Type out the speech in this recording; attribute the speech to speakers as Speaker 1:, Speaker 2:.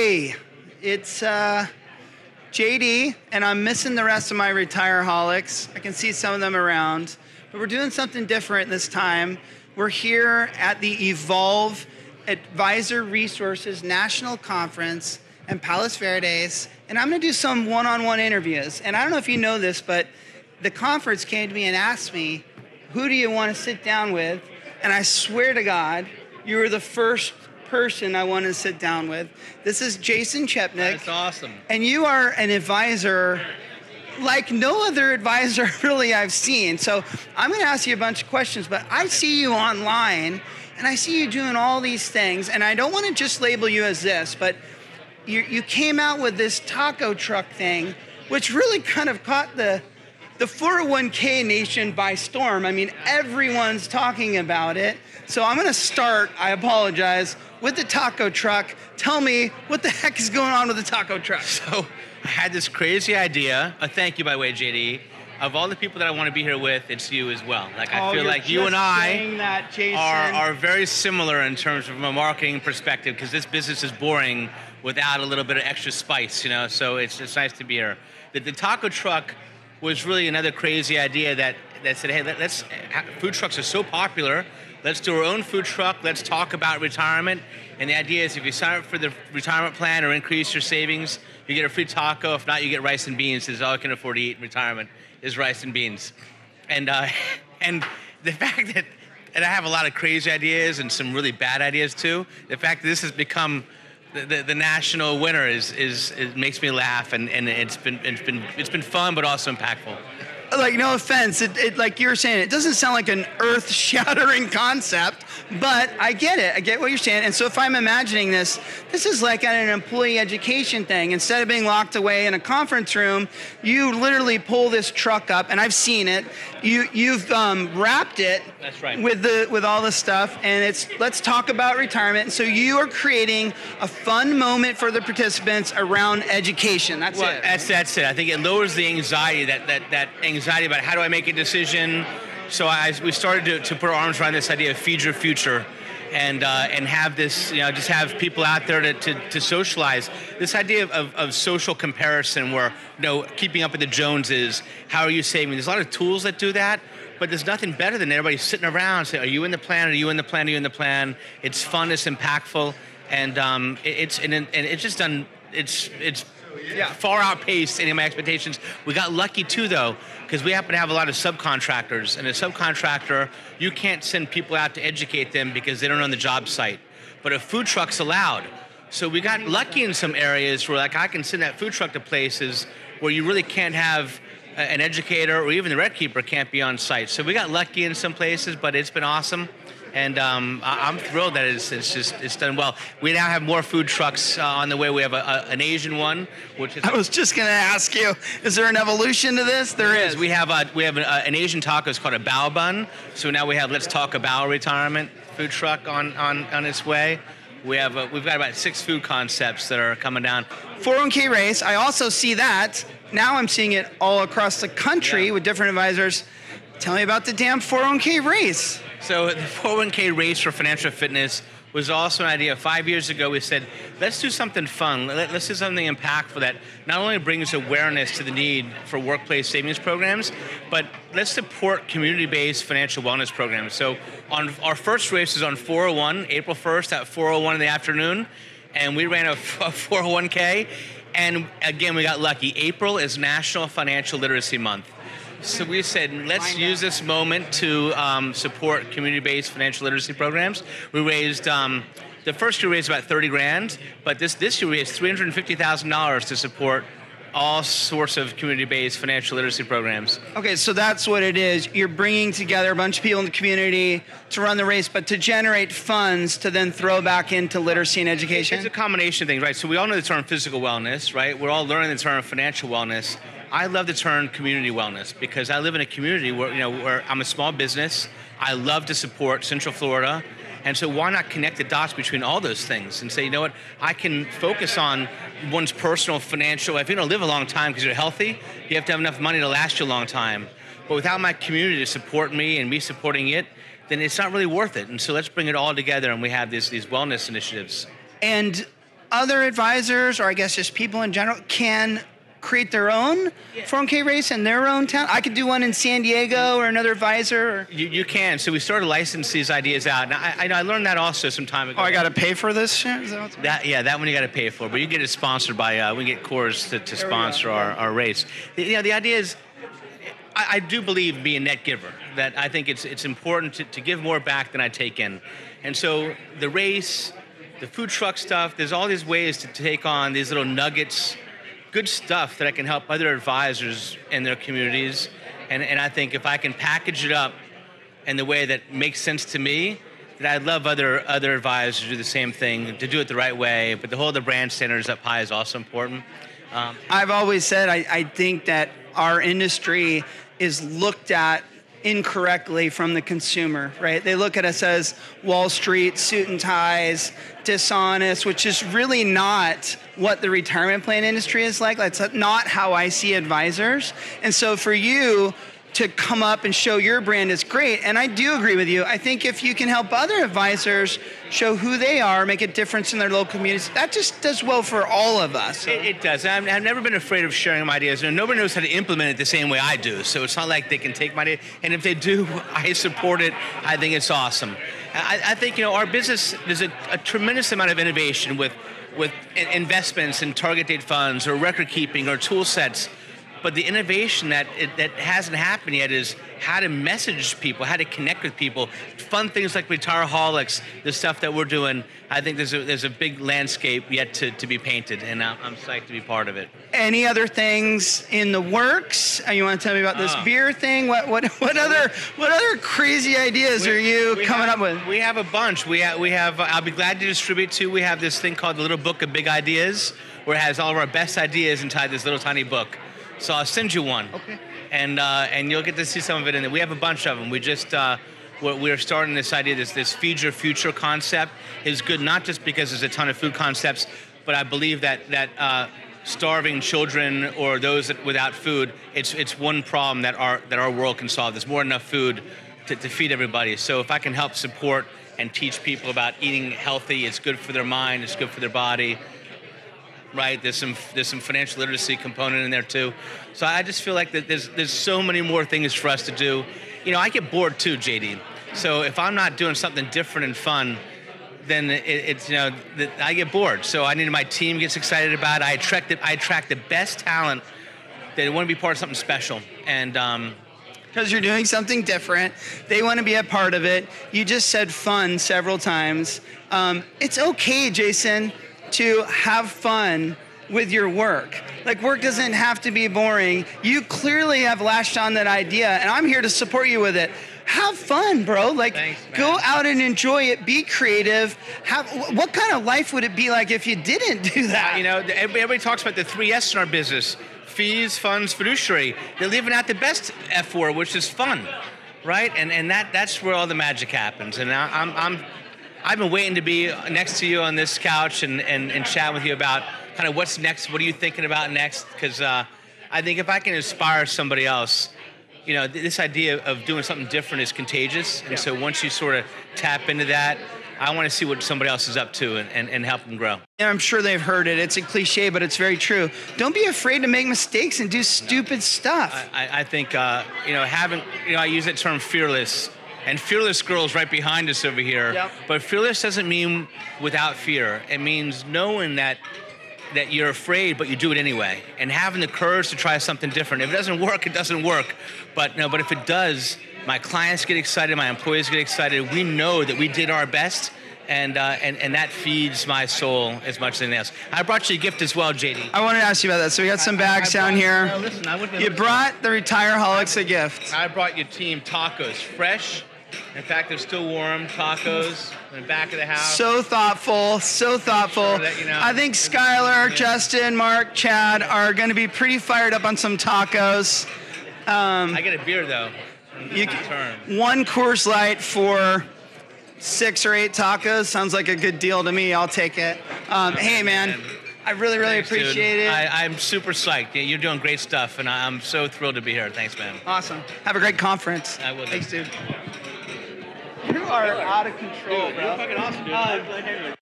Speaker 1: Hey, it's JD, and I'm missing the rest of my Retireaholics. I can see some of them around, but we're doing something different this time. We're here at the Evolve Advisor Resources National Conference in Palos Verdes, and I'm going to do some one-on-one interviews. And I don't know if you know this, but the conference came to me and asked me, who do you want to sit down with? And I swear to God, you were the first person I want to sit down with. This is Jason Chepenik.
Speaker 2: That's awesome.
Speaker 1: And you are an advisor like no other advisor really I've seen. So I'm going to ask you a bunch of questions, but I see you online and I see you doing all these things, and I don't want to just label you as this, but you came out with this taco truck thing, which really kind of caught the 401k nation by storm. I mean, everyone's talking about it. So I'm going to start, I apologize, with the taco truck. Tell me, what the heck is going on with the taco truck?
Speaker 2: So I had this crazy idea. Thank you, by the way, JD. Of all the people that I want to be here with, it's you as well. Like, I feel like you and I are very similar in terms of a marketing perspective, because this business is boring without a little bit of extra spice, you know. So it's nice to be here. The taco truck was really another crazy idea that said, hey, food trucks are so popular. Let's do our own food truck. Let's talk about retirement. And the idea is, if you sign up for the retirement plan or increase your savings, you get a free taco. If not, you get rice and beans. This is all I can afford to eat in retirement is rice and beans. And and the fact that I have a lot of crazy ideas and some really bad ideas too. The fact that this has become the national winner it makes me laugh, and it's been fun but also impactful.
Speaker 1: Like, no offense, it like you were saying, it doesn't sound like an earth-shattering concept, but I get it. I get what you're saying. And so if I'm imagining this is like an employee education thing. Instead of being locked away in a conference room, you literally pull this truck up, and I've seen it. You've wrapped it.
Speaker 2: That's right.
Speaker 1: with all the stuff, and it's let's talk about retirement. And so you are creating a fun moment for the participants around education. That's it.
Speaker 2: That's it. I think it lowers the anxiety, that anxiety about how do I make a decision. So we started to put our arms around this idea of feed your future, and have this, just have people out there to socialize. This idea of social comparison, where keeping up with the Joneses. How are you saving? There's a lot of tools that do that, but there's nothing better than everybody sitting around and saying, are you in the plan? Are you in the plan? Are you in the plan? It's fun. It's impactful, and it's just done. It's far outpaced any of my expectations. We got lucky too, though, because we happen to have a lot of subcontractors. And a subcontractor, you can't send people out to educate them because they don't own the job site. But a food truck's allowed. So we got lucky in some areas where, like, I can send that food truck to places where you really can't have an educator, or even the red keeper can't be on site. So we got lucky in some places, but it's been awesome. And I'm thrilled that it's done well. We now have more food trucks on the way. We have an Asian one, which is.
Speaker 1: I was just going to ask you, is there an evolution to this? There is.
Speaker 2: We have an Asian taco. It's called a bao bun. So now we have Let's Talk About Retirement food truck on its way. We've got about 6 food concepts that are coming down.
Speaker 1: 401k race. I also see that. Now I'm seeing it all across the country with different advisors. Tell me about the damn 401k race.
Speaker 2: So the 401k race for financial fitness was also an idea. 5 years ago, we said, let's do something fun. Let's do something impactful that not only brings awareness to the need for workplace savings programs, but let's support community-based financial wellness programs. So our first race is on 401, April 1st at 4:01 in the afternoon, and we ran a 401k. And again, we got lucky. April is National Financial Literacy Month. So we said, let's use this moment to support community-based financial literacy programs. We raised, the first year we raised about 30 grand, but this year we raised $350,000 to support all sorts of community-based financial literacy programs.
Speaker 1: Okay, so that's what it is. You're bringing together a bunch of people in the community to run the race, but to generate funds to then throw back into literacy and education?
Speaker 2: It's a combination of things, right? So we all know the term physical wellness, right? We're all learning the term financial wellness. I love the term community wellness because I live in a community where I'm a small business. I love to support Central Florida. And so why not connect the dots between all those things and say, you know what, I can focus on one's personal financial. If you're going to live a long time because you're healthy, you have to have enough money to last you a long time. But without my community to support me and me supporting it, then it's not really worth it. And so let's bring it all together, and we have these wellness initiatives.
Speaker 1: And other advisors, or I guess just people in general, can create their own 401k race in their own town? I could do one in San Diego or another advisor. Or...
Speaker 2: You can. So we started to license these ideas out. And I learned that also some time ago.
Speaker 1: Oh, I got to pay for this shit? Is that what's
Speaker 2: that one you got to pay for. But you get it sponsored by, we get Coors to sponsor our race. The idea is, I do believe in being a net giver. That I think it's important to give more back than I take in. And so the race, the food truck stuff, there's all these ways to take on these little nuggets, good stuff that I can help other advisors in their communities. And I think if I can package it up in the way that makes sense to me, that I'd love other advisors to do the same thing, to do it the right way. But the whole the brand standards up high is also important.
Speaker 1: I've always said I think that our industry is looked at incorrectly from the consumer, right? They look at us as Wall Street, suit and ties, dishonest, which is really not what the retirement plan industry is like. That's not how I see advisors. And so for you to come up and show your brand is great. And I do agree with you. I think if you can help other advisors show who they are, make a difference in their local communities, that just does well for all of us.
Speaker 2: It does. I've never been afraid of sharing my ideas. Nobody knows how to implement it the same way I do. So it's not like they can take my idea. And if they do, I support it. I think it's awesome. I think, our business, there's a tremendous amount of innovation with investments in target date funds or record keeping or tool sets. But the innovation that hasn't happened yet is how to message people, how to connect with people. Fun things like Retireholics, the stuff that we're doing. I think there's a big landscape yet to be painted, and I'm psyched to be part of it.
Speaker 1: Any other things in the works? You want to tell me about this beer thing? What other crazy ideas are you coming up with?
Speaker 2: We have a bunch. We have. I'll be glad to distribute too. We have this thing called the Little Book of Big Ideas, where it has all of our best ideas inside this little tiny book. So I'll send you one.
Speaker 1: Okay.
Speaker 2: And you'll get to see some of it in there. We have a bunch of them. We just we're starting this idea. This feed your future concept is good, not just because there's a ton of food concepts, but I believe that starving children or those without food, it's one problem that our world can solve. There's more than enough food to feed everybody. So if I can help support and teach people about eating healthy, it's good for their mind, it's good for their body. Right, there's some financial literacy component in there too, so I just feel like that there's so many more things for us to do. I get bored too, JD. So if I'm not doing something different and fun, then I get bored. So I need my team gets excited about it. I attract the best talent that want to be part of something special, and
Speaker 1: because you're doing something different, they want to be a part of it. You just said fun several times. It's okay, Jason, to have fun with your work. Like, work doesn't have to be boring. You clearly have latched on that idea, and I'm here to support you with it. Have fun, bro. Like,
Speaker 2: thanks,
Speaker 1: go out and enjoy it. Be creative. What kind of life would it be like if you didn't do that?
Speaker 2: Everybody talks about the 3 F's in our business: fees, funds, fiduciary. They're leaving out the best F4, which is fun, right? And that's where all the magic happens. And I've been waiting to be next to you on this couch and chat with you about kind of what's next. What are you thinking about next? Because I think if I can inspire somebody else, this idea of doing something different is contagious. And so once you sort of tap into that, I want to see what somebody else is up to and help them grow.
Speaker 1: And I'm sure they've heard it. It's a cliche, but it's very true. Don't be afraid to make mistakes and do stupid stuff.
Speaker 2: I think, I use that term fearless. And Fearless Girl's right behind us over here.
Speaker 1: Yep.
Speaker 2: But fearless doesn't mean without fear. It means knowing that you're afraid, but you do it anyway. And having the courage to try something different. If it doesn't work, it doesn't work. But if it does, my clients get excited, my employees get excited. We know that we did our best, and that feeds my soul as much as anything else. I brought you a gift as well, JD.
Speaker 1: I wanted to ask you about that. So we got some bags down here.
Speaker 2: No, listen,
Speaker 1: you brought the Retireholics a gift.
Speaker 2: I brought your team tacos, fresh. In fact, they're still warm tacos in the back of the house.
Speaker 1: So thoughtful, so thoughtful.
Speaker 2: Sure
Speaker 1: I think Skylar, Justin, Mark, Chad are going to be pretty fired up on some tacos.
Speaker 2: I get a beer, though.
Speaker 1: One Coors Light for 6 or 8 tacos. Sounds like a good deal to me. I'll take it. Hey, man. I really
Speaker 2: Thanks,
Speaker 1: appreciate
Speaker 2: dude.
Speaker 1: it.
Speaker 2: I'm super psyched. You're doing great stuff, and I'm so thrilled to be here. Thanks, man.
Speaker 1: Awesome. Have a great conference.
Speaker 2: I will.
Speaker 1: Thanks, dude. You are out of control,
Speaker 2: dude,
Speaker 1: bro.
Speaker 2: You're fucking awesome, dude.